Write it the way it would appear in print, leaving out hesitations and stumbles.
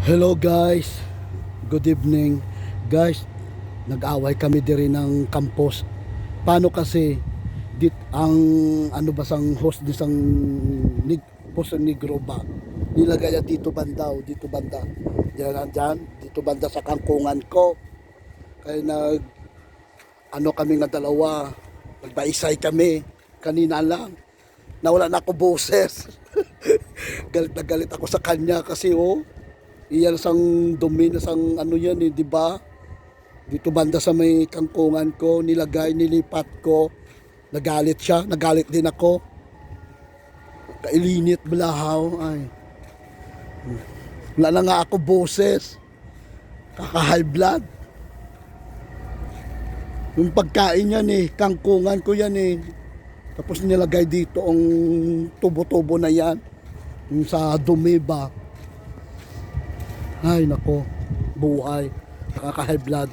Hello guys, good evening. Guys, nag-away kami diri ng campus. Paano kasi ang ano ba sang host di sang post negro ba? Nilagay niya dito banda, dito banda. Diyan, dito banda sa kangkungan ko. Kaya ano kami nga dalawa, nagbaisay kami kanina lang. Nawala na ako boses. Galit na galit ako sa kanya kasi iyan sang dumi na sang ano yan di ba? Dito banda sa may kangkungan ko, nilipat ko. Nagalit siya, nagalit din ako. Kailinit balahaw, ay. Wala na nga ako boses. Kaka-high blood. Yung pagkain yan kangkungan ko yan Tapos nilagay dito ang tubo-tubo na yan. Yung sa dumi ba. Ay nako, buhay. Nakaka-high blood.